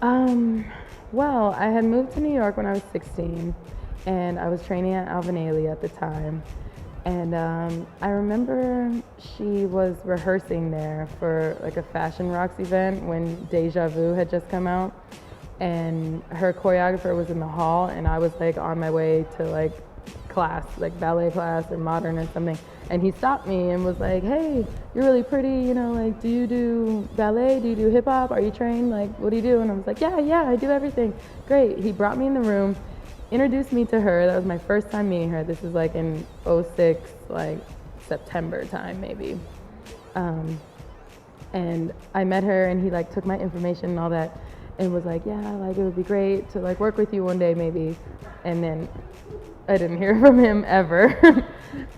Um, well, I had moved to New York when I was 16, and I was training at Alvin Ailey at the time. And I remember she was rehearsing there for like a Fashion Rocks event when Deja Vu had just come out. And her choreographer was in the hall, and I was like on my way to like class, like ballet class or modern or something. And he stopped me and was like, "Hey, you're really pretty, like, do you do ballet? Do you do hip hop? Are you trained? Like, what do you do?" And I was like, "Yeah, I do everything." Great. He brought me in the room, introduced me to her. That was my first time meeting her. This was like in '06, like September time maybe. And I met her, and he like took my information and all that and was like, "Yeah, like it would be great to like work with you one day maybe." And then I didn't hear from him ever.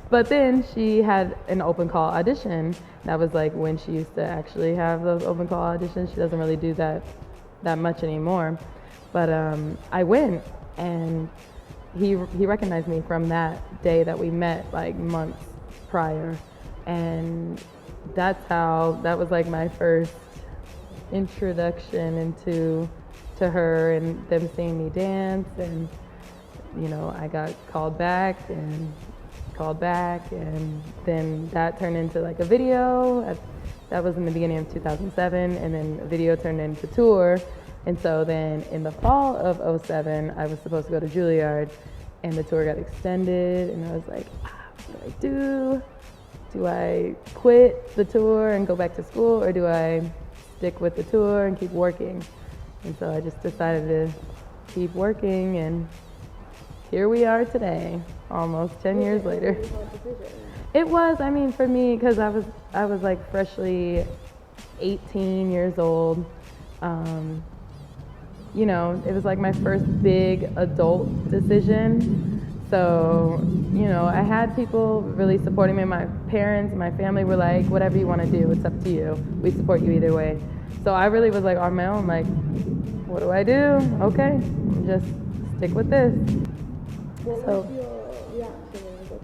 But then she had an open call audition. That was like when she used to actually have those open call auditions. She doesn't really do that much anymore. But I went, and he recognized me from that day that we met like months prior. And that was like my first introduction into to her and them seeing me dance. And I got called back, and then that turned into like a video. That was in the beginning of 2007, and then a video turned into tour. And so then in the fall of '07, I was supposed to go to Juilliard, and the tour got extended, and I was like, what do I do? Do I quit the tour and go back to school, or do I stick with the tour and keep working? And so I just decided to keep working, and here we are today, almost 10 years later. It was, I mean, for me, because I was like freshly 18 years old. It was like my first big adult decision. So, I had people really supporting me. My parents and my family were like, "Whatever you want to do, it's up to you. We support you either way." So I really was like on my own, like, what do I do? Okay, just stick with this. What So, was your reaction when you got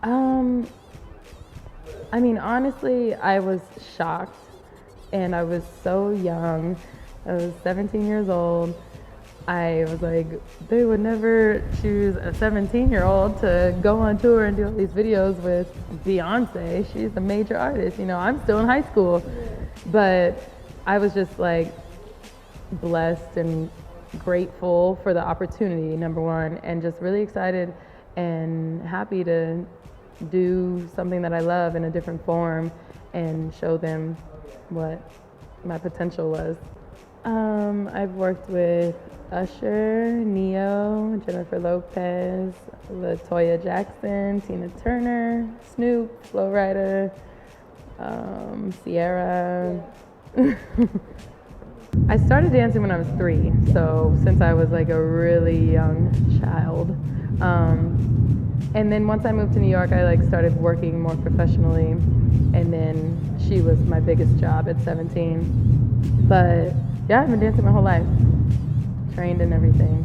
chosen? I mean, honestly, I was shocked, and I was so young. I was 17 years old. I was like, they would never choose a 17-year-old to go on tour and do all these videos with Beyonce. She's a major artist. I'm still in high school. Yeah. But I was just like blessed and grateful for the opportunity, number one, and just really excited and happy to do something that I love in a different form and show them what my potential was. I've worked with Usher, Neo, Jennifer Lopez, LaToya Jackson, Tina Turner, Snoop, Flo Rida, Sierra. I started dancing when I was 3, so since I was like a really young child. And then once I moved to New York, I like started working more professionally, and then she was my biggest job at 17. But yeah, I've been dancing my whole life, trained and everything.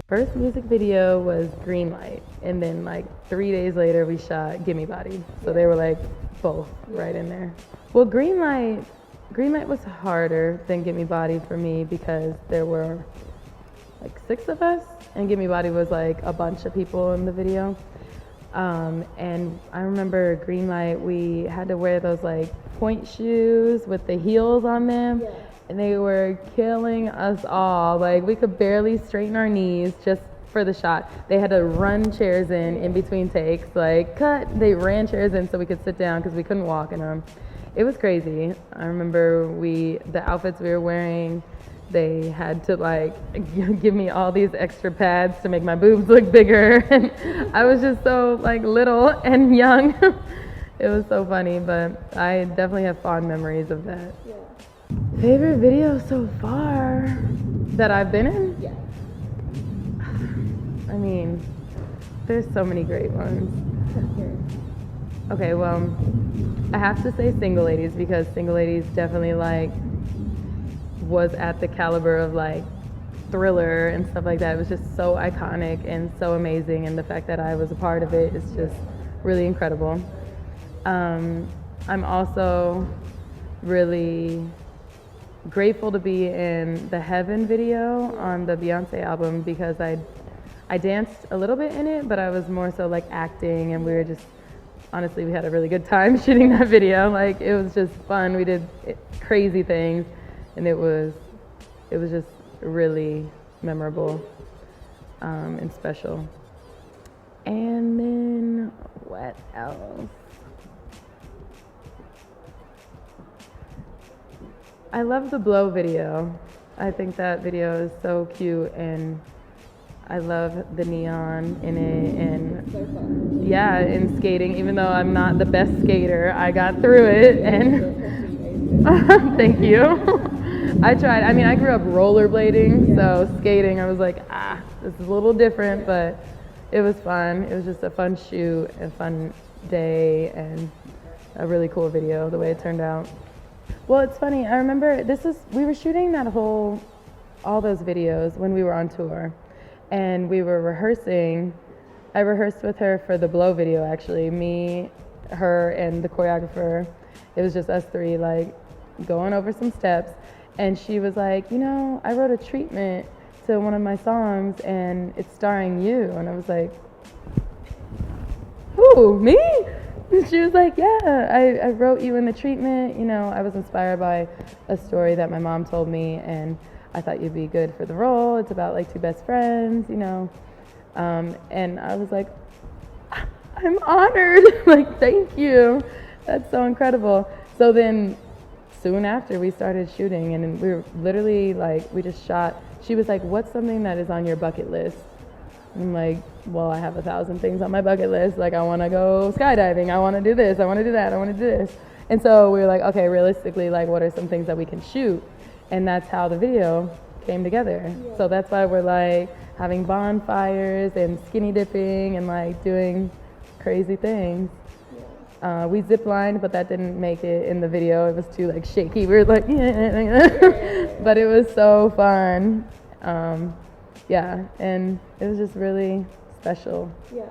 First music video was Green Light, and then like 3 days later we shot Gimme Body. So they were like both right in there. Well, Green Light was harder than Gimme Body for me because there were like 6 of us, and Gimme Body was like a bunch of people in the video. And I remember Green Light, we had to wear those like point shoes with the heels on them. Yeah. And they were killing us all. Like, we could barely straighten our knees just for the shot. They had to run chairs in between takes. Like, cut. They ran chairs in so we could sit down because we couldn't walk in them. It was crazy. I remember the outfits we were wearing, they had to like give me all these extra pads to make my boobs look bigger. And I was just so like little and young. It was so funny, but I definitely have fond memories of that. Yeah. Favorite video so far that I've been in? Yeah. I mean, there's so many great ones. Okay, well, I have to say Single Ladies, because Single Ladies definitely like was at the caliber of like Thriller and stuff like that. It was just so iconic and so amazing, and the fact that I was a part of it is just really incredible. I'm also really grateful to be in the Heaven video on the Beyonce album because I danced a little bit in it, but I was more so like acting, and we were just, honestly, we had a really good time shooting that video. Like, it was just fun. We did crazy things, and it was just really memorable and special. And then what else? I love the Blow video. I think that video is so cute, and I love the neon in it, and So fun. yeah, in skating, even though I'm not the best skater, I got through it, and thank you. I tried. I mean, I grew up rollerblading, so skating, I was like, this is a little different, but it was fun. It was just a fun shoot, a fun day, and a really cool video, the way it turned out. Well, it's funny. I remember we were shooting all those videos when we were on tour, and we were rehearsing. I rehearsed with her for the Blow video, actually. Me, her, and the choreographer. It was just us three, like, going over some steps. And she was like, I wrote a treatment to one of my songs, and it's starring you. And I was like, who, me? She was like, yeah, I wrote you in the treatment. I was inspired by a story that my mom told me, and I thought you'd be good for the role. It's about like two best friends, and I was like, I'm honored. Like, thank you. That's so incredible. So then soon after we started shooting, and we were literally like, we just shot. She was like, what's something that is on your bucket list? I'm like, well, I have 1,000 things on my bucket list. Like, I want to go skydiving. I want to do this. I want to do that. I want to do this. And so we were like, okay, realistically, like, what are some things that we can shoot? And that's how the video came together. Yeah. So that's why we're like having bonfires and skinny dipping and like doing crazy things. Yeah. We zip lined, but that didn't make it in the video. It was too like shaky. We were like, yeah. But it was so fun. Yeah, and it was just really special. Yeah.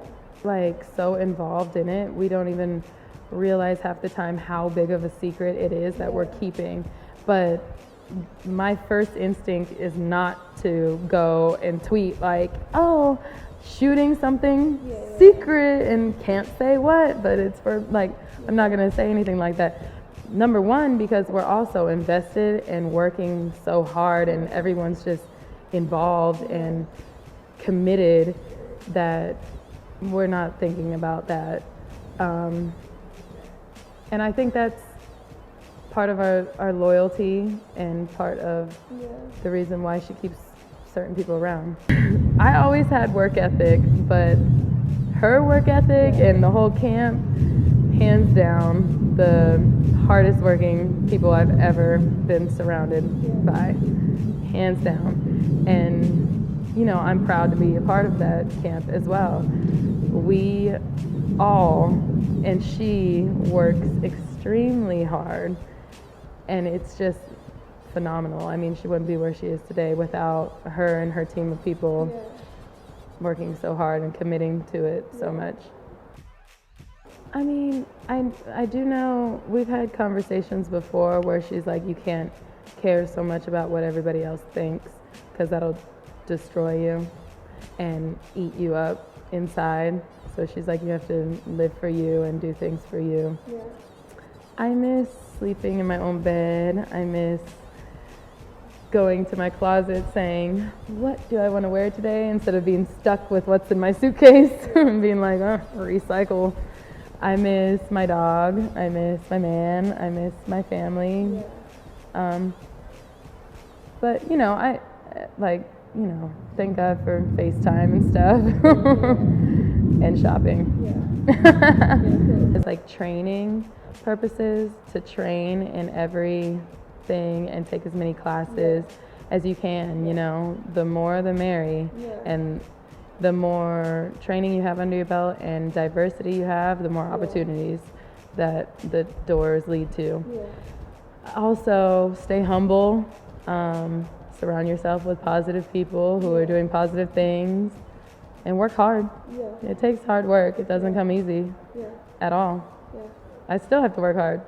Like, so involved in it, we don't even realize half the time how big of a secret it is that we're keeping. But my first instinct is not to go and tweet like, oh, shooting something secret and can't say what, but it's for, like, I'm not gonna say anything like that. Number one, because we're also invested and working so hard, and everyone's just involved and committed, that we're not thinking about that. And I think that's part of our loyalty and part of the reason why she keeps certain people around. I always had work ethic, but her work ethic and the whole camp, hands down, the hardest working people I've ever been surrounded by. Hands down. And I'm proud to be a part of that camp as well. We all, and she works extremely hard, and it's just phenomenal. I mean, she wouldn't be where she is today without her and her team of people working so hard and committing to it so much. I mean, I do know we've had conversations before where she's like, you can't care so much about what everybody else thinks, because that'll destroy you and eat you up inside. So she's like, you have to live for you and do things for you. Yeah. I miss sleeping in my own bed. I miss going to my closet saying, what do I want to wear today? Instead of being stuck with what's in my suitcase and being like, recycle. I miss my dog. I miss my man. I miss my family. Yeah. But, I thank God for FaceTime and stuff and shopping. Yeah. Cool. It's like training purposes, to train in everything and take as many classes as you can, the more the merry. Yeah. And the more training you have under your belt and diversity you have, the more opportunities that the doors lead to. Yeah. Also, stay humble. Surround yourself with positive people who are doing positive things, and work hard. Yeah. It takes hard work. It doesn't come easy at all. Yeah. I still have to work hard,